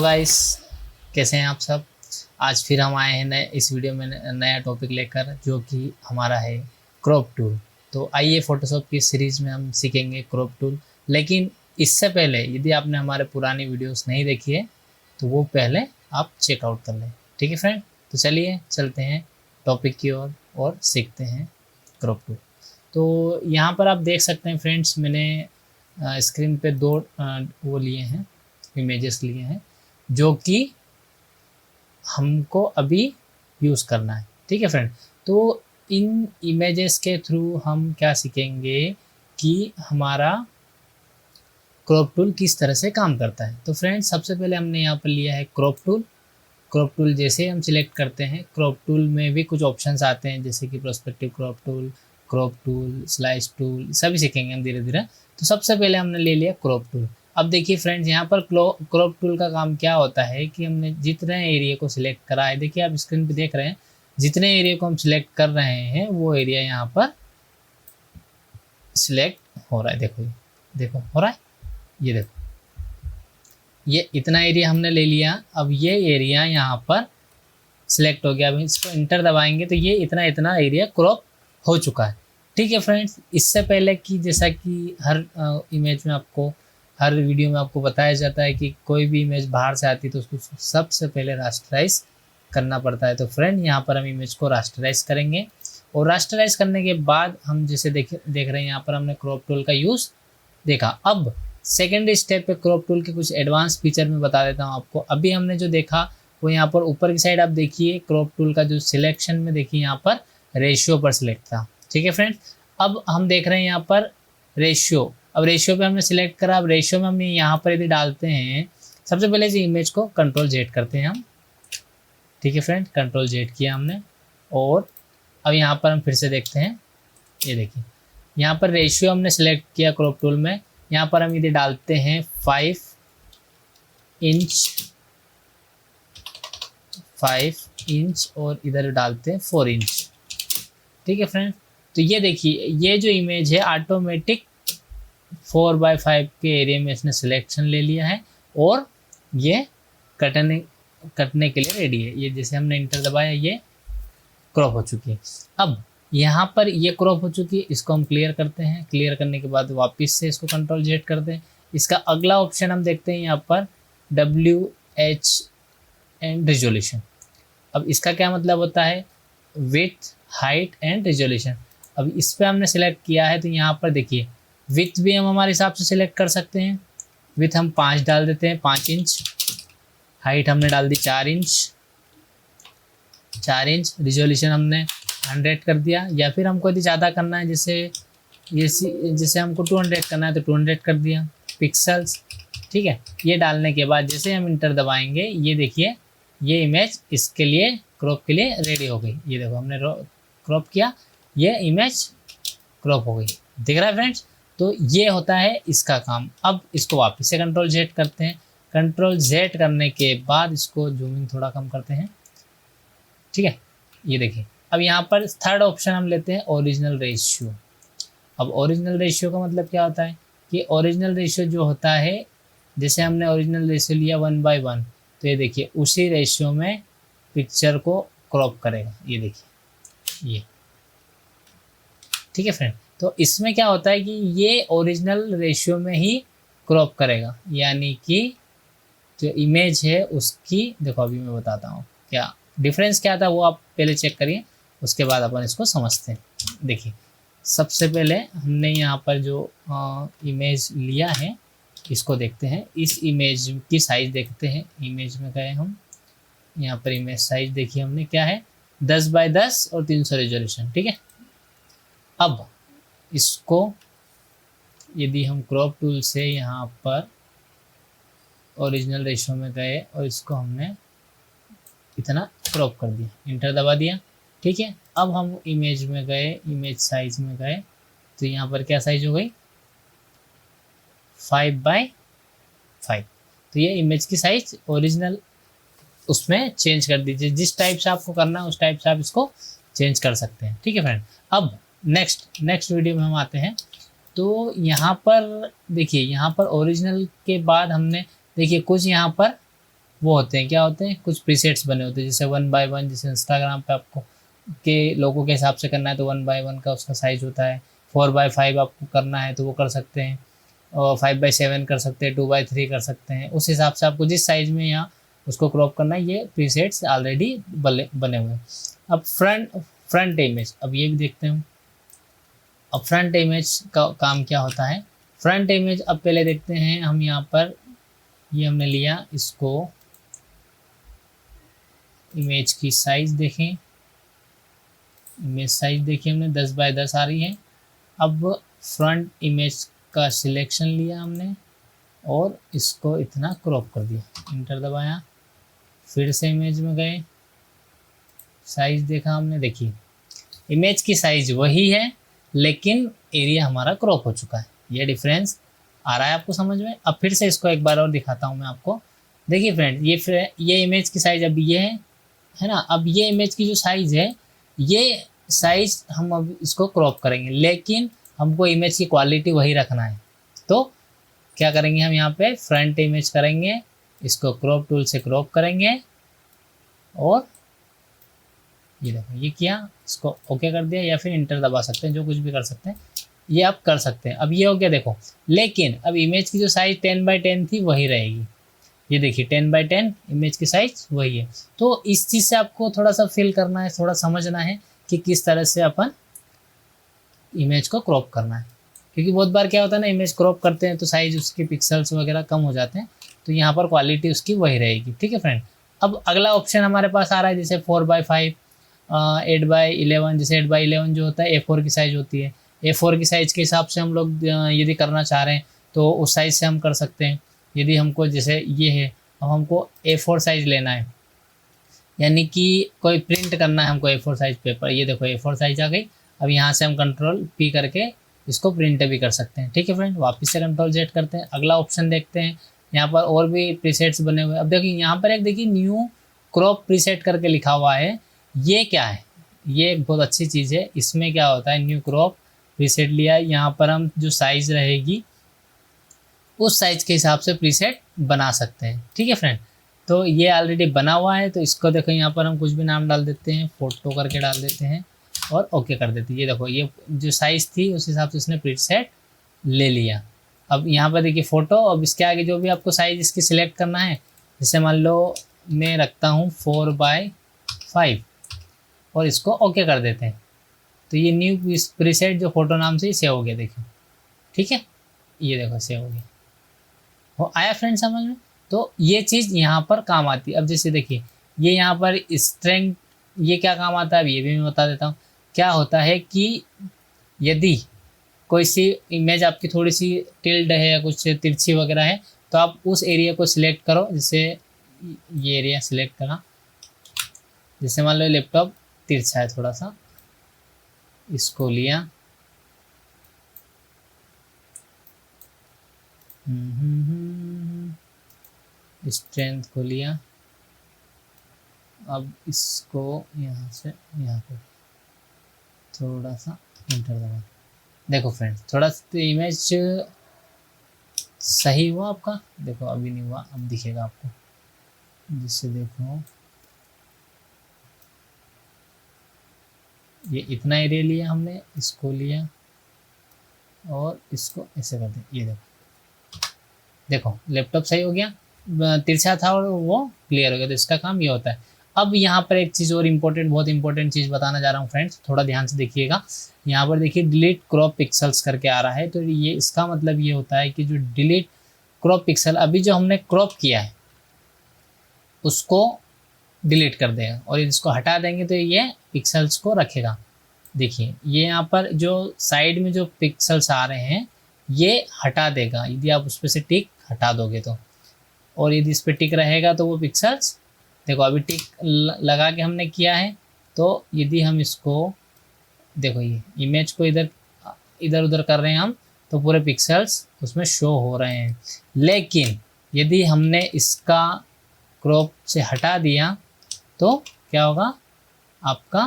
Guys, कैसे हैं आप सब। आज फिर हम आए हैं नए इस वीडियो में नया टॉपिक लेकर, जो कि हमारा है क्रॉप टूल। तो आइए फोटोशॉप की सीरीज़ में हम सीखेंगे क्रॉप टूल। लेकिन इससे पहले यदि आपने हमारे पुरानी वीडियोस नहीं देखी है तो वो पहले आप चेकआउट कर लें। ठीक है फ्रेंड, तो चलिए चलते हैं टॉपिक की ओर और सीखते हैं क्रॉप टूल। तो यहाँ पर आप देख सकते हैं फ्रेंड्स, मैंने स्क्रीन पे दो वो लिए हैं, इमेजेस लिए हैं, जो कि हमको अभी यूज़ करना है। ठीक है फ्रेंड, तो इन इमेजेस के थ्रू हम क्या सीखेंगे कि हमारा क्रॉप टूल किस तरह से काम करता है। तो फ्रेंड्स, सबसे पहले हमने यहाँ पर लिया है क्रॉप टूल। क्रॉप टूल जैसे हम सिलेक्ट करते हैं, क्रॉप टूल में भी कुछ ऑप्शंस आते हैं, जैसे कि prospective crop tool, slice tool, सभी सीखेंगे हम धीरे धीरे। तो सबसे पहले हमने ले लिया क्रॉप टूल। अब देखिए फ्रेंड्स, यहाँ पर क्रॉप टूल का काम क्या होता है कि हमने जितने एरिया को सिलेक्ट करा है, देखिए आप स्क्रीन पे देख रहे हैं, जितने एरिया को हम सिलेक्ट कर रहे हैं वो एरिया यहाँ पर सिलेक्ट हो रहा है। देखो हो रहा है, ये देखो, ये इतना एरिया हमने ले लिया। अब ये एरिया यहाँ पर सिलेक्ट हो गया। अब इसको इंटर दबाएंगे तो ये इतना एरिया क्रॉप हो चुका है। ठीक है फ्रेंड्स, इससे पहले कि जैसा कि हर इमेज में आपको, हर वीडियो में आपको बताया जाता है कि कोई भी इमेज बाहर से आती है तो उसको सबसे पहले रास्टराइज करना पड़ता है। तो फ्रेंड, यहाँ पर हम इमेज को रास्टराइज करेंगे, और रास्टराइज करने के बाद हम जैसे देख रहे हैं, यहाँ पर हमने क्रॉप टूल का यूज़ देखा। अब सेकेंडरी स्टेप पे क्रॉप टूल के कुछ एडवांस फीचर में बता देता हूँ आपको। अभी हमने जो देखा वो यहाँ पर ऊपर की साइड आप देखिए, क्रॉप टूल का जो सिलेक्शन में देखिए यहाँ पर रेशियो पर सिलेक्ट था। ठीक है फ्रेंड्स, अब हम देख रहे हैं यहाँ पर रेशियो। अब रेशियो पे हमने सिलेक्ट करा। अब रेशियो में हम यहाँ पर यदि डालते हैं, सबसे पहले इस इमेज को कंट्रोल जेड करते हैं हम। ठीक है फ्रेंड, कंट्रोल जेड किया हमने, और अब यहाँ पर हम फिर से देखते हैं, ये देखिए यहाँ पर रेशियो हमने सिलेक्ट किया क्रॉप टूल में। यहाँ पर हम यदि डालते हैं 5 इंच और इधर डालते हैं 4 इंच। ठीक है फ्रेंड, तो ये देखिए, ये जो इमेज है ऑटोमेटिक 4x5 के एरिया में इसने सिलेक्शन ले लिया है, और ये कटने के लिए रेडी है। ये जैसे हमने इंटर दबाया, ये क्रॉप हो चुकी है। अब यहाँ पर ये क्रॉप हो चुकी है, इसको हम क्लियर करते हैं। क्लियर करने के बाद वापस से इसको कंट्रोल जेड करते हैं। इसका अगला ऑप्शन हम देखते हैं यहाँ पर WH एंड रिजोल्यूशन। अब इसका क्या मतलब होता है, विड्थ, हाइट एंड रिजोल्यूशन। अब इस पर हमने सेलेक्ट किया है, तो यहाँ पर देखिए विड्थ भी हम हमारे हिसाब से सिलेक्ट कर सकते हैं। विड्थ हम 5 डाल देते हैं, 5 इंच। हाइट हमने डाल दी 4 इंच। रिजोल्यूशन हमने 100 कर दिया, या फिर हमको यदि ज़्यादा करना है, जैसे हमको 200 करना है तो 200 कर दिया पिक्सल्स। ठीक है, ये डालने के बाद जैसे हम इंटर दबाएंगे, ये देखिए ये इमेज इसके लिए क्रॉप के लिए रेडी हो गई। ये देखो हमने क्रॉप किया, ये इमेज क्रॉप हो गई। दिख रहा है फ्रेंड्स, तो ये होता है इसका काम। अब इसको वापस से कंट्रोल जेड करते हैं। कंट्रोल जेड करने के बाद इसको जूमिंग थोड़ा कम करते हैं। ठीक है, ये देखिए, अब यहाँ पर थर्ड ऑप्शन हम लेते हैं ओरिजिनल रेशियो। अब ओरिजिनल रेशियो का मतलब क्या होता है कि ओरिजिनल रेशियो जो होता है, जैसे हमने ओरिजिनल रेशियो लिया 1/1, तो ये देखिए उसी रेशियो में पिक्चर को क्रॉप करेगा। ये देखिए ये, ठीक है फ्रेंड, तो इसमें क्या होता है कि ये ओरिजिनल रेशियो में ही क्रॉप करेगा, यानी कि जो इमेज है उसकी, देखो अभी मैं बताता हूँ क्या डिफरेंस क्या था, वो आप पहले चेक करिए, उसके बाद अपन इसको समझते हैं। देखिए, सबसे पहले हमने यहाँ पर जो इमेज लिया है, इसको देखते हैं। इस इमेज की साइज़ देखते हैं। इमेज में गए हम, यहाँ पर इमेज साइज देखिए हमने क्या है, 10x10 और 300 रेजोल्यूशन। ठीक है, अब इसको यदि हम क्रॉप टूल से यहाँ पर ओरिजिनल रेशियो में गए और इसको हमने इतना क्रॉप कर दिया, इंटर दबा दिया। ठीक है, अब हम इमेज में गए, इमेज साइज में गए, तो यहाँ पर क्या साइज हो गई, 5x5। तो ये इमेज की साइज ओरिजिनल उसमें चेंज कर दीजिए। जिस टाइप से आपको करना है उस टाइप से आप इसको चेंज कर सकते हैं। ठीक है फ्रेंड, अब नेक्स्ट वीडियो में हम आते हैं। तो यहाँ पर देखिए, यहाँ पर ओरिजिनल के बाद हमने देखिए कुछ यहाँ पर वो होते हैं, क्या होते हैं, कुछ प्रीसेट्स बने होते हैं, जैसे 1 by 1, जैसे इंस्टाग्राम पे आपको के लोगों के हिसाब से करना है तो 1 by 1 का उसका साइज़ होता है। 4 by 5 आपको करना है तो वो कर सकते हैं, और 5 by 7 कर सकते हैं, 2 by 3 कर सकते हैं। उस हिसाब से आपको जिस साइज़ में यहाँ उसको क्रॉप करना है, ये प्रीसेट्स ऑलरेडी बने हुए हैं। अब फ्रंट इमेज, अब ये भी देखते हैं। अब फ्रंट इमेज का काम क्या होता है। फ्रंट इमेज अब पहले देखते हैं हम, यहाँ पर ये हमने लिया इसको, इमेज की साइज़ देखें, इमेज साइज देखिए हमने 10 by 10 आ रही है। अब फ्रंट इमेज का सिलेक्शन लिया हमने और इसको इतना क्रॉप कर दिया, इंटर दबाया, फिर से इमेज में गए, साइज देखा हमने, देखिए इमेज की साइज वही है लेकिन एरिया हमारा क्रॉप हो चुका है। ये डिफरेंस आ रहा है आपको समझ में। अब फिर से इसको एक बार और दिखाता हूँ मैं आपको। देखिए फ्रेंड, ये इमेज की साइज अभी ये है ना। अब ये इमेज की जो साइज है, ये साइज हम अब इसको क्रॉप करेंगे, लेकिन हमको इमेज की क्वालिटी वही रखना है। तो क्या करेंगे हम, यहाँ पे फ्रंट इमेज करेंगे, इसको क्रॉप टूल से क्रॉप करेंगे और ये देखो ये किया, इसको ओके कर दिया, या फिर इंटर दबा सकते हैं, जो कुछ भी कर सकते हैं, ये आप कर सकते हैं। अब ये हो गया देखो, लेकिन अब इमेज की जो साइज 10 by 10 थी वही रहेगी। ये देखिए 10 by 10 इमेज की साइज वही है। तो इस चीज़ से आपको थोड़ा सा फील करना है, थोड़ा समझना है कि किस तरह से अपन इमेज को क्रॉप करना है। क्योंकि बहुत बार क्या होता है ना, इमेज क्रॉप करते हैं तो साइज उसके पिक्सल्स वगैरह कम हो जाते हैं, तो यहाँ पर क्वालिटी उसकी वही रहेगी। ठीक है फ्रेंड। अब अगला ऑप्शन हमारे पास आ रहा है, जैसे 4 by 5, 8 by 11, जैसे 8 by 11 जो होता है A4 की साइज़ होती है। A4 की साइज़ के हिसाब से हम लोग यदि करना चाह रहे हैं तो उस साइज़ से हम कर सकते हैं। यदि हमको जैसे ये है, अब हमको A4 साइज़ लेना है, यानी कि कोई प्रिंट करना है हमको A4 साइज़ पेपर, ये देखो A4 साइज़ आ गई। अब यहाँ से हम Ctrl+P करके इसको प्रिंट भी कर सकते हैं। ठीक है फ्रेंड, वापस से Ctrl+Z करते हैं, अगला ऑप्शन देखते हैं। यहाँ पर और भी प्रीसेट्स बने हुए हैं। अब देखिए यहाँ पर एक देखिए न्यू क्रॉप प्रीसेट करके लिखा हुआ है। ये क्या है, ये एक बहुत अच्छी चीज़ है। इसमें क्या होता है, न्यू क्रॉप प्रीसेट लिया है, यहाँ पर हम जो साइज़ रहेगी उस साइज़ के हिसाब से प्रीसेट बना सकते हैं। ठीक है फ्रेंड, तो ये ऑलरेडी बना हुआ है, तो इसको देखो यहाँ पर हम कुछ भी नाम डाल देते हैं, फोटो करके डाल देते हैं और ओके कर देते हैं। ये देखो ये जो साइज़ थी उस हिसाब से उसने प्रीसेट ले लिया। अब यहाँ पर देखिए फ़ोटो, अब इसके आगे जो भी आपको साइज़ इसकी सिलेक्ट करना है, जैसे मान लो मैं रखता हूँ 4 by 5 और इसको ओके कर देते हैं, तो ये न्यू प्रीसेट जो फोटो नाम से सेव हो गया, देखिए। ठीक है, ये देखो सेव हो गया। वो आया फ्रेंड समझ में। तो ये चीज़ यहाँ पर काम आती है। अब जैसे देखिए ये यहाँ पर स्ट्रेंथ, ये क्या काम आता है, अब ये भी मैं बता देता हूँ। क्या होता है कि यदि कोई सी इमेज आपकी थोड़ी सी टिल्ड है या कुछ तिरछी वगैरह है, तो आप उस एरिया को सिलेक्ट करो। जैसे ये एरिया सिलेक्ट करा, जैसे मान लो लैपटॉप तिरछा है थोड़ा सा, इसको लिया, स्ट्रेंथ को लिया, अब इसको यहाँ से यहाँ पर थोड़ा सा इंटर दबा। देखो फ्रेंड्स, थोड़ा सा इमेज सही हुआ आपका, देखो अभी नहीं हुआ, अब दिखेगा आपको। जिससे देखो ये इतना एरिया लिया हमने, इसको लिया और इसको ऐसे कर दिया। ये देखो लैपटॉप सही हो गया, तिरछा था और वो क्लियर हो गया। तो इसका काम ये होता है। अब यहाँ पर एक चीज़ और इम्पोर्टेंट, बहुत इंपॉर्टेंट चीज़ बताना जा रहा हूँ फ्रेंड्स, थोड़ा ध्यान से देखिएगा। यहाँ पर देखिए डिलीट क्रॉप पिक्सल्स करके आ रहा है, तो ये इसका मतलब ये होता है कि जो डिलीट क्रॉप पिक्सल, अभी जो हमने क्रॉप किया है उसको डिलीट कर देगा, और इसको हटा देंगे तो ये पिक्सल्स को रखेगा। देखिए ये यहाँ पर जो साइड में जो पिक्सल्स आ रहे हैं ये हटा देगा, यदि आप उस पर से टिक हटा दोगे तो। और यदि इस पर टिक रहेगा तो वो पिक्सल्स, देखो अभी टिक लगा के हमने किया है, तो यदि हम इसको देखो, ये इमेज को इधर इधर उधर कर रहे हैं हम, तो पूरे पिक्सल्स उसमें शो हो रहे हैं। लेकिन यदि हमने इसका क्रॉप से हटा दिया तो क्या होगा, आपका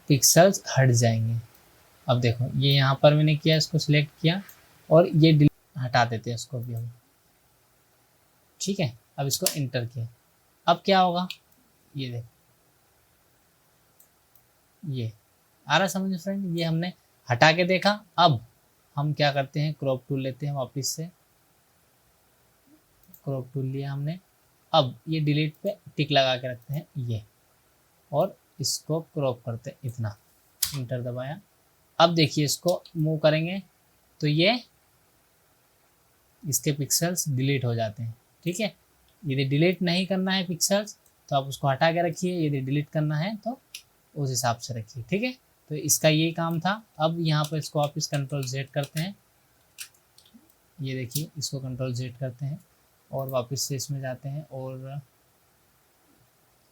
पिक्सल्स हट जाएंगे। अब देखो ये यहाँ पर मैंने किया, इसको सिलेक्ट किया और ये हटा देते हैं इसको भी हम। ठीक है, अब इसको इंटर किया, अब क्या होगा, ये देखो, ये आ रहा समझ फ्रेंड, ये हमने हटा के देखा। अब हम क्या करते हैं, क्रॉप टूल लेते हैं, वापस से क्रॉप टूल लिया हमने। अब ये डिलीट पे टिक लगा के रखते हैं ये, और इसको क्रॉप करते हैं इतना, इंटर दबाया। अब देखिए इसको मूव करेंगे तो ये इसके पिक्सल्स डिलीट हो जाते हैं, ठीक है। यदि डिलीट नहीं करना है पिक्सल्स तो आप उसको हटा के रखिए, यदि डिलीट करना है तो उस हिसाब से रखिए, ठीक है। तो इसका ये काम था। अब यहाँ पर इसको वापस कंट्रोल Z करते हैं, ये देखिए इसको कंट्रोल Z करते हैं और वापस से इसमें जाते हैं, और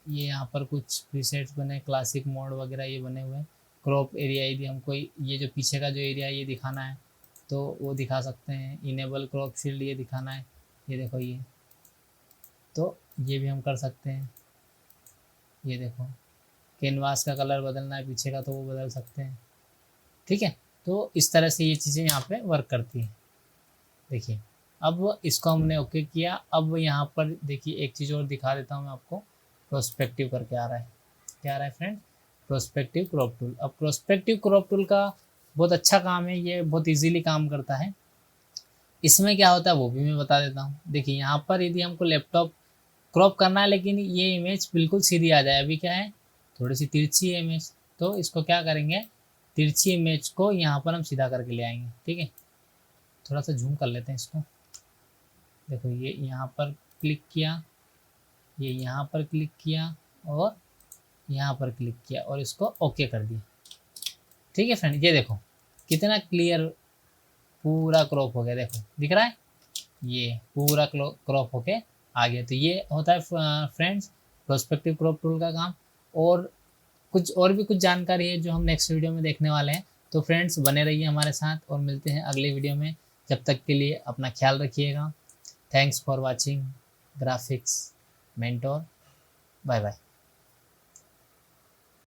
ये यहाँ पर कुछ प्रीसेट्स बने, क्लासिक मोड वगैरह ये बने हुए हैं। क्रॉप एरिया यदि हमको ये जो पीछे का जो एरिया है ये दिखाना है तो वो दिखा सकते हैं। इनेबल क्रॉप शील्ड ये दिखाना है, ये देखो ये, तो ये भी हम कर सकते हैं। ये देखो कैनवास का कलर बदलना है पीछे का तो वो बदल सकते हैं, ठीक है। तो इस तरह से ये चीज़ें यहाँ पे वर्क करती हैं। देखिए अब इसको हमने ओके किया। अब यहाँ पर देखिए एक चीज़ और दिखा देता हूँ मैं आपको, प्रोस्पेक्टिव करके आ रहा है, क्या आ रहा है फ्रेंड, प्रोस्पेक्टिव क्रॉप टूल। अब प्रोस्पेक्टिव क्रॉप टूल का बहुत अच्छा काम है, ये बहुत इजीली काम करता है। इसमें क्या होता है वो भी मैं बता देता हूँ। देखिए यहाँ पर यदि हमको लैपटॉप क्रॉप करना है लेकिन ये इमेज बिल्कुल सीधी आ जाए, अभी क्या है थोड़ी सी तिरछी है इमेज, तो इसको क्या करेंगे, तिरछी इमेज को यहाँ पर हम सीधा करके ले आएंगे, ठीक है। थोड़ा सा जूम कर लेते हैं इसको, देखो ये यहाँ पर क्लिक किया, ये यहाँ पर क्लिक किया और यहाँ पर क्लिक किया और इसको ओके कर दिया, ठीक है फ्रेंड। ये देखो कितना क्लियर पूरा क्रॉप हो गया, देखो दिख रहा है, ये पूरा क्रॉप होके आ गया। तो ये होता है फ्रेंड्स प्रोस्पेक्टिव क्रॉप टूल का काम। और कुछ और भी कुछ जानकारी है जो हम नेक्स्ट वीडियो में देखने वाले हैं। तो फ्रेंड्स बने रहिए हमारे साथ और मिलते हैं अगले वीडियो में। जब तक के लिए अपना ख्याल रखिएगा। Thanks for watching graphics mentor. Bye bye.